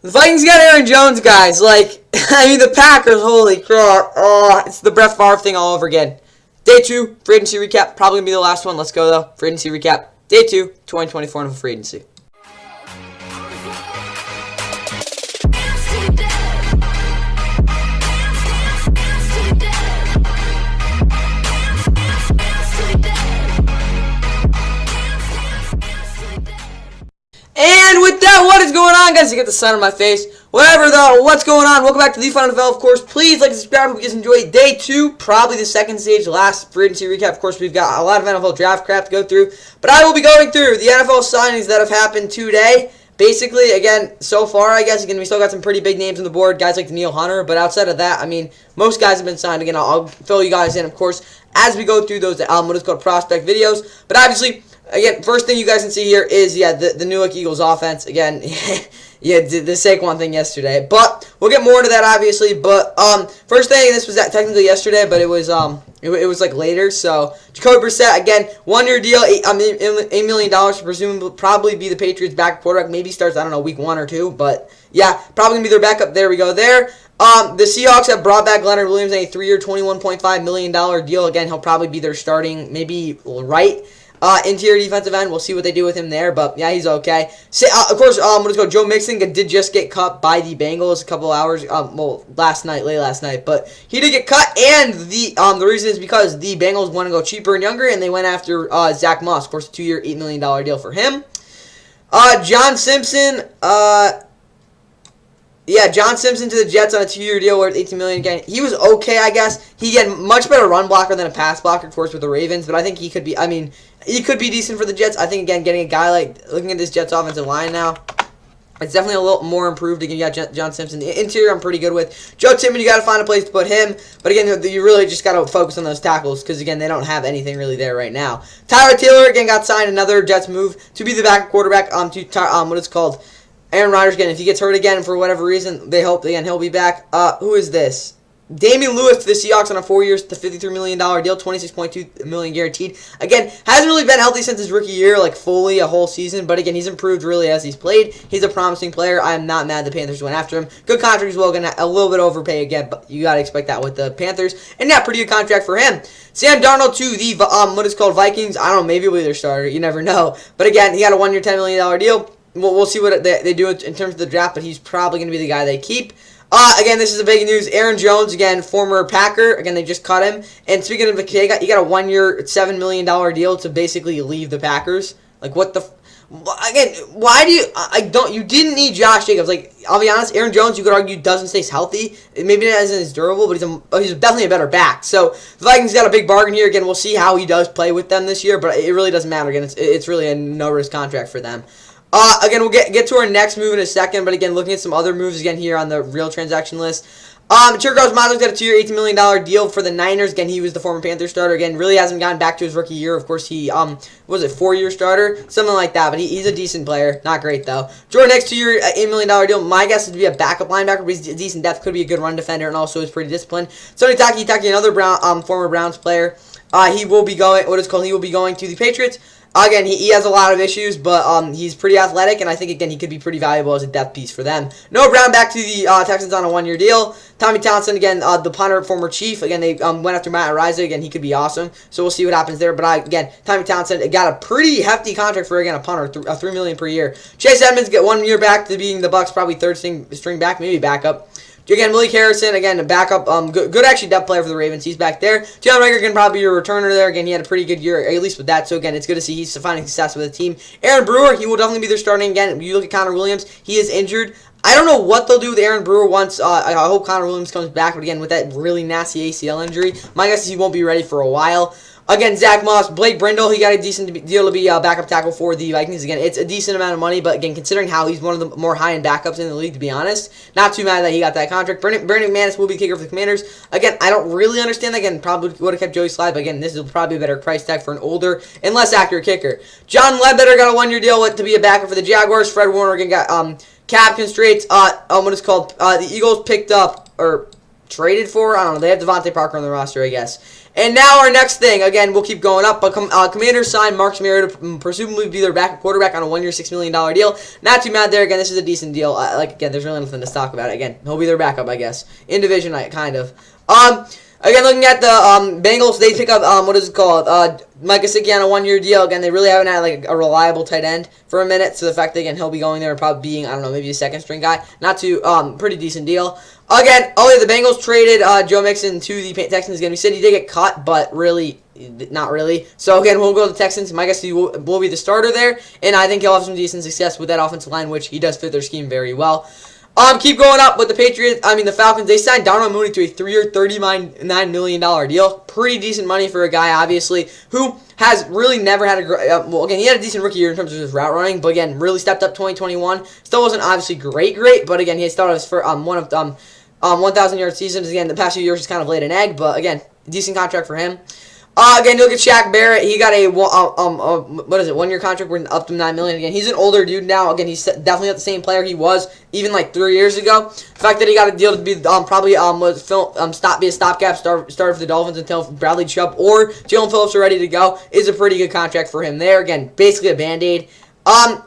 The Vikings got Aaron Jones, guys. Like, I mean, the Packers, holy crap. Oh, it's the Brett Favre thing all over again. Day 2, free agency recap. Probably going to be the last one. Let's go, though. Free agency recap. Day 2, 2024 NFL free agency. And with that, what is going on, guys? You get the sun on my face. Whatever, though, what's going on? Welcome back to The Fun NFL, of course. Please like and subscribe if you guys enjoyed day 2, probably the second stage, last free agency recap. Of course, we've got a lot of NFL draft crap to go through. But I will be going through the NFL signings that have happened today. Basically, again, so far, I guess, again, we still got some pretty big names on the board. Guys like Danielle Hunter. But outside of that, I mean, most guys have been signed. Again, I'll fill you guys in, of course, as we go through those what is called prospect videos. But obviously, again, first thing you guys can see here is, the New York Eagles offense. Again, yeah, the Saquon thing yesterday. But we'll get more into that, obviously. But first thing, this was technically yesterday, but it was it was like later. So Jacoby Brissett, again, 1-year deal, $8 million to presumably probably be the Patriots' backup quarterback. Maybe starts, I don't know, week 1 or 2. But yeah, probably gonna be their backup. There we go. There. The Seahawks have brought back Leonard Williams on a 3-year, $21.5 million deal. Again, he'll probably be their starting, maybe right. Interior defensive end. We'll see what they do with him there, but yeah, he's okay. So, of course, let's go. Joe Mixon did just get cut by the Bengals a couple hours, late last night, but he did get cut, and the reason is because the Bengals want to go cheaper and younger, and they went after Zach Moss, of course, a 2-year, $8 million deal for him. John Simpson, John Simpson to the Jets on a 2-year deal worth $18 million. Again, he was okay, I guess. He had much better run blocker than a pass blocker, of course, with the Ravens, but I think he could be, he could be decent for the Jets. I think, again, getting a guy looking at this Jets offensive line now, it's definitely a little more improved. Again, you got John Simpson. The interior I'm pretty good with. Joe Tippmann, you got to find a place to put him. But again, you really just got to focus on those tackles because, again, they don't have anything really there right now. Tyler Taylor, again, got signed. Another Jets move to be the backup quarterback to Aaron Rodgers. Again, if he gets hurt again for whatever reason, they hope, again, he'll be back. Who is this? Damian Lewis to the Seahawks on a 4 years to $53 million deal, $26.2 million guaranteed. Again, hasn't really been healthy since his rookie year, like fully a whole season. But again, he's improved really as he's played. He's a promising player. I am not mad the Panthers went after him. Good contract as well. Gonna a little bit overpay again, but you gotta expect that with the Panthers. And yeah, pretty good contract for him. Sam Darnold to the Vikings. I don't know, maybe he'll be their starter. You never know. But again, he got a 1-year, $10 million deal. We'll see what they do in terms of the draft, but he's probably going to be the guy they keep. Again, this is a big news. Aaron Jones, again, former Packer. Again, they just cut him. And speaking of he got a 1-year, $7 million deal to basically leave the Packers. Like, what the... Again, why do you... You didn't need Josh Jacobs. Like, I'll be honest, Aaron Jones, you could argue, doesn't stay healthy. Maybe not as durable, but he's definitely a better back. So, the Vikings got a big bargain here. Again, we'll see how he does play with them this year, but it really doesn't matter. Again, it's really a no-risk contract for them. Again, we'll get to our next move in a second, but again, looking at some other moves again here on the real transaction list. Chircos Matos got a 2-year, $18 million deal for the Niners. Again, he was the former Panther starter. Again, really hasn't gotten back to his rookie year. Of course, he, was it 4-year starter? Something like that, but he's a decent player. Not great, though. Jordan Hicks, 2-year, $8 million deal. My guess is to be a backup linebacker, but he's decent depth. Could be a good run defender, and also is pretty disciplined. Sonny Taki, another former Browns player. He will be going to the Patriots. Again, he has a lot of issues, but he's pretty athletic, and I think, again, he could be pretty valuable as a depth piece for them. Noah Brown back to the Texans on a 1-year deal. Tommy Townsend, again, the punter, former Chief. Again, they went after Matt Araiza. Again, he could be awesome, so we'll see what happens there. But, again, Tommy Townsend got a pretty hefty contract for, again, a punter, $3 million per year. Chase Edmonds get 1 year back to being the Bucs' probably third string back, maybe backup. Again, Malik Harrison, again, a backup, good actually depth player for the Ravens. He's back there. Jalen Reagor can probably be your returner there. Again, he had a pretty good year, at least with that. So, again, it's good to see he's finding success with the team. Aaron Brewer, he will definitely be their starting again. You look at Connor Williams, he is injured. I don't know what they'll do with Aaron Brewer once. I hope Connor Williams comes back. But, again, with that really nasty ACL injury, my guess is he won't be ready for a while. Again, Zach Moss, Blake Brindle, he got a decent deal to be a backup tackle for the Vikings. Again, it's a decent amount of money, but again, considering how he's one of the more high-end backups in the league, to be honest, not too mad that he got that contract. Brandon McManus will be kicker for the Commanders. Again, I don't really understand that. Again, probably would have kept Joey Slye, but again, this is probably a better price tag for an older and less accurate kicker. John Ledbetter got a 1-year deal to be a backup for the Jaguars. Fred Warner again got cap constraints. The Eagles picked up, or traded for, I don't know, they have Devontae Parker on the roster, I guess. And now our next thing, again, we'll keep going up, but Commanders signed Marcus Mariota to presumably be their backup quarterback on a 1-year, $6 million deal. Not too mad there. Again, this is a decent deal. Again, there's really nothing to talk about. Again, he'll be their backup, I guess. In division, kind of. Again, looking at the Bengals, they pick up, what is it called? Mike Gesicki on a 1-year deal. Again, they really haven't had, like, a reliable tight end for a minute. So the fact that, again, he'll be going there and probably being, I don't know, maybe a second-string guy. Not too, pretty decent deal. Again, the Bengals traded Joe Mixon to the Texans. Again, we said he did get cut, but really, not really. So, again, we'll go to the Texans. Mike Gesicki will be the starter there. And I think he'll have some decent success with that offensive line, which he does fit their scheme very well. Keep going up with the Falcons. They signed Darnell Mooney to a 3-year, $39 million deal. Pretty decent money for a guy, obviously, who has really never had again, he had a decent rookie year in terms of his route running, but again, really stepped up 2021. Still wasn't obviously great, but again, he started his first, 1,000-yard seasons. Again, the past few years he's kind of laid an egg, but again, decent contract for him. Again, you look at Shaq Barrett. He got a 1-year contract worth up to $9 million. Again, he's an older dude now. Again, he's definitely not the same player he was even like 3 years ago. The fact that he got a deal to be probably be a stopgap starter for the Dolphins until Bradley Chubb or Jalen Phillips are ready to go is a pretty good contract for him there. Again, basically a Band-Aid.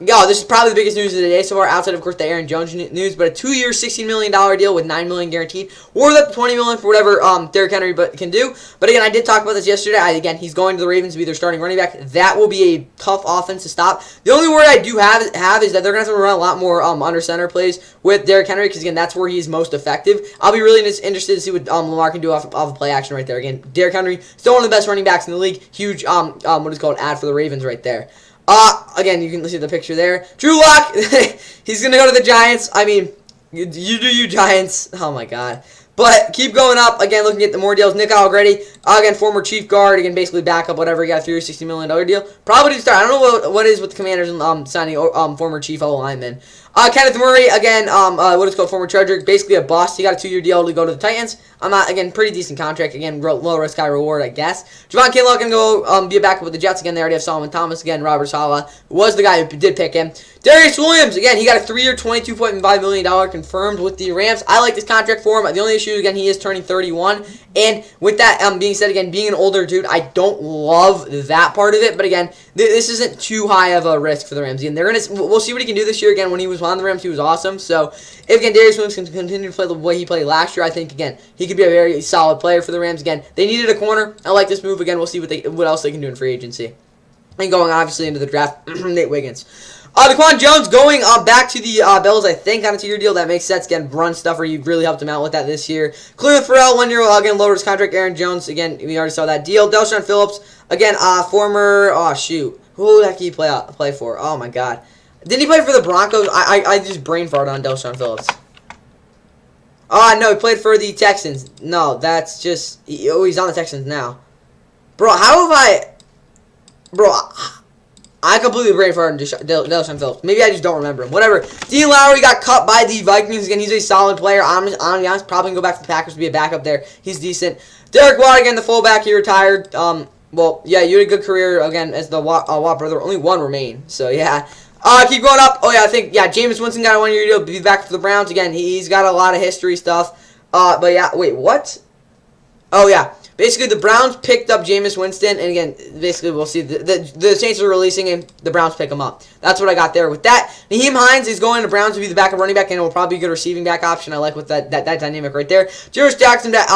This is probably the biggest news of the day so far, outside of course the Aaron Jones news, but a 2-year, $16 million deal with $9 million guaranteed, or that $20 million for whatever Derrick Henry can do. But again, I did talk about this yesterday. Again, he's going to the Ravens to be their starting running back. That will be a tough offense to stop. The only worry I do have is that they're going to have to run a lot more under center plays with Derrick Henry, because again, that's where he's most effective. I'll be really interested to see what Lamar can do off of play action right there. Again, Derrick Henry, still one of the best running backs in the league. Huge ad for the Ravens right there. Again, you can see the picture there. Drew Lock, he's going to go to the Giants. I mean, you do you, Giants. Oh, my God. But keep going up. Again, looking at the more deals. Nick Allegretti, again, former chief guard. Again, basically backup, whatever. He got a $3 or $60 million deal. Probably to start. I don't know what is with the Commanders signing former chief O-lineman. Kenneth Murray, again, former Charger, basically a bust. He got a 2-year deal to go to the Titans. Again, pretty decent contract. Again, low risk, high reward, I guess. Javon Kinlaw can go be a backup with the Jets. Again, they already have Solomon Thomas. Again, Robert Saleh was the guy who did pick him. Darius Williams, again, he got a 3-year, $22.5 million confirmed with the Rams. I like this contract for him. The only issue, again, he is turning 31. And with that being said, again, being an older dude, I don't love that part of it. But again, this isn't too high of a risk for the Rams. Again, we'll see what he can do this year. Again, when he was on the Rams, he was awesome. So, if, again, Darius Williams can continue to play the way he played last year, I think, again, he could be a very solid player for the Rams. Again, they needed a corner. I like this move. Again, we'll see what else they can do in free agency. And going, obviously, into the draft, Nate Wiggins. DaQuan Jones going back to the Bills, I think, on a 2-year deal. That makes sense. Again, run stuffer. You really helped him out with that this year. Cleveland Farrell, 1 year, again, lowered his contract. Aaron Jones, again, we already saw that deal. Delshon Phillips, again, former, who the heck did he play for? Oh, my God. Didn't he play for the Broncos? I just brain farted on Delshon Phillips. No, he played for the Texans. No, that's just, he's on the Texans now. Bro, I completely brain farted on Delshon Phillips. Maybe I just don't remember him. Whatever. Dean Lowry got cut by the Vikings. Again, he's a solid player. I'm honest, probably going to go back to the Packers to be a backup there. He's decent. Derek Watt, again, the fullback, he retired. You had a good career, again, as the Watt brother. Only one remain. So, yeah. Keep going up. Jameis Winston got a 1-year deal to be back for the Browns. Again, he's got a lot of history stuff. Wait, what? Oh, yeah. Basically, the Browns picked up Jameis Winston, and again, basically, we'll see. The Saints are releasing him. The Browns pick him up. That's what I got there with that. Nyheim Hines is going to Browns to be the backup running back, and it will probably be a good receiving back option. I like with that dynamic right there. Dearness Johnson back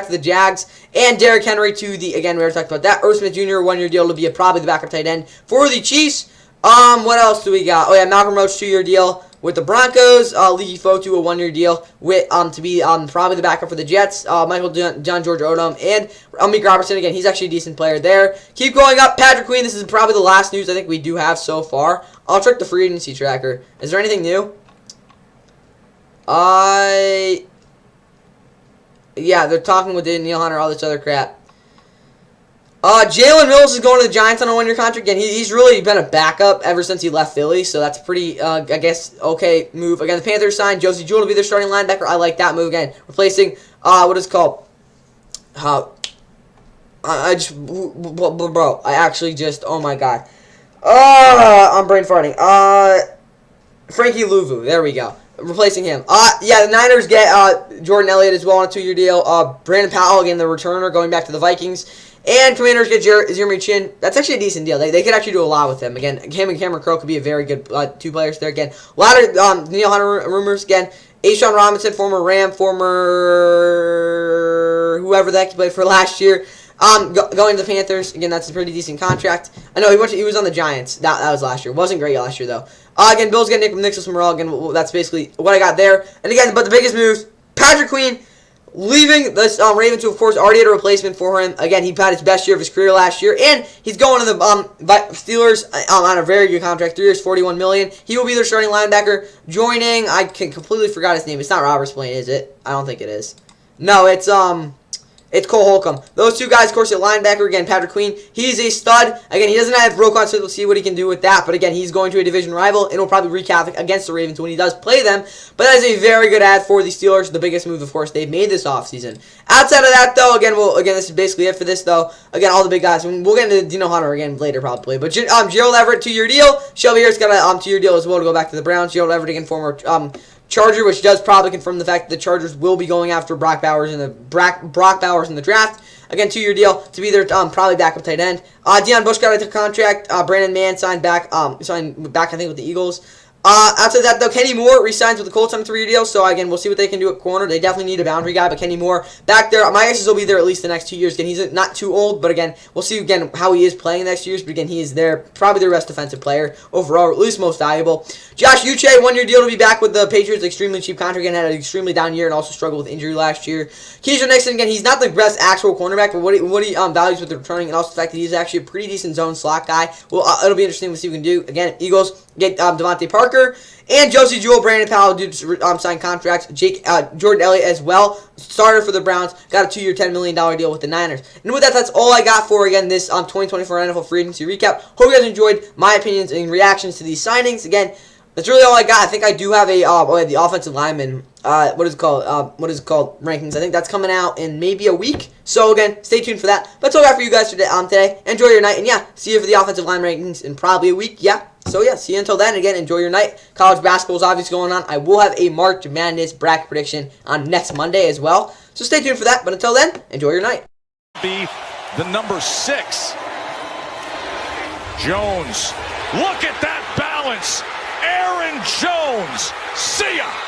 to the Jags, and Derrick Henry to the, again, we already talked about that. Irv Smith Jr., 1-year deal to be probably the backup tight end for the Chiefs. What else do we got? Malcolm Roach, 2-year deal with the Broncos. Leaky Fotu, a 1-year deal with to be probably the backup for the Jets. John George Odom and Amik Robertson. Again, he's actually a decent player there. Keep going up. Patrick Queen. This is probably the last news I think we do have so far. I'll check the free agency tracker. Is there anything new? Yeah, they're talking with Danielle Hunter, all this other crap. Jalen Mills is going to the Giants on a 1-year contract. Again, he's really been a backup ever since he left Philly, so that's a pretty, okay move. Again, the Panthers signed Josie Jewell to be their starting linebacker. I like that move. Again, replacing, what is it called? Oh my God. I'm brain farting. Frankie Louvu. There we go. replacing him. Yeah, the Niners get Jordan Elliott as well on a 2-year deal. Brandon Powell, again, the returner, going back to the Vikings. And Commanders get Jeremy Chin. That's actually a decent deal. They could actually do a lot with him. Again, him and Cameron Crowe could be a very good 2 players there. Again, a lot of Neil Hunter rumors. Again, Ashawn Robinson, former Ram, former whoever the heck he played for last year. Going to the Panthers. Again, that's a pretty decent contract. I know he was on the Giants. That was last year. Wasn't great last year, though. Again, Bills get Nicholas Morel. Again, that's basically what I got there. And again, but the biggest moves, Patrick Queen leaving the Ravens, who, of course, already had a replacement for him. Again, he had his best year of his career last year. And he's going to the Steelers on a very good contract. 3 years, $41 million. He will be their starting linebacker. Joining, I completely forgot his name. It's not Robert Spillane, is it? I don't think it is. No, it's Cole Holcomb. Those 2 guys, of course, at linebacker. Again, Patrick Queen, he's a stud. Again, he doesn't have Roquan Smith. We'll see what he can do with that. But again, he's going to a division rival, and he'll probably wreak havoc against the Ravens when he does play them. But that is a very good ad for the Steelers. The biggest move, of course, they've made this offseason. Outside of that, though, again, this is basically it for this, though. Again, all the big guys. We'll get into Dino Hunter again later, probably. But Gerald Everett, 2-year deal. Shelby Harris got a 2-year deal as well to go back to the Browns. Gerald Everett, again, former Charger, which does probably confirm the fact that the Chargers will be going after Brock Bowers in the draft. Again, 2-year deal to be their probably backup tight end. Deion Bush got a contract. Brandon Mann signed back. I think with the Eagles. Outside of that, though, Kenny Moore re-signs with the Colts on a 3-year deal. So again, we'll see what they can do at corner. They definitely need a boundary guy, but Kenny Moore back there. My guess is he'll be there at least the next 2 years. Again, he's not too old, but again, we'll see again how he is playing the next years. But again, he is there, probably their best defensive player overall, or at least most valuable. Josh Uche, 1-year deal to be back with the Patriots. Extremely cheap contract. Again, had an extremely down year and also struggled with injury last year. Keyshawn Nixon, again, he's not the best actual cornerback, but what he values with the returning, and also the fact that he's actually a pretty decent zone slot guy. Well, it'll be interesting to see what we can do. Again, Eagles get Devontae Parker. And Josie Jewell, Brandon Powell do sign contracts. Jordan Elliott as well, starter for the Browns, got a 2-year, $10 million deal with the Niners. And with that, that's all I got for, again, this 2024 NFL Free Agency recap. Hope you guys enjoyed my opinions and reactions to these signings. Again, that's really all I got. I think I do have the offensive lineman, what is it called, rankings. I think that's coming out in maybe a week. So, again, stay tuned for that. But that's all I got for you guys today. Enjoy your night. And, yeah, see you for the offensive line rankings in probably a week. Yeah. So, yeah, see you until then. Again, enjoy your night. College basketball is obviously going on. I will have a March Madness bracket prediction on next Monday as well. So, stay tuned for that. But until then, enjoy your night. Be the number 6. Jones. Look at that balance. Aaron Jones. See ya.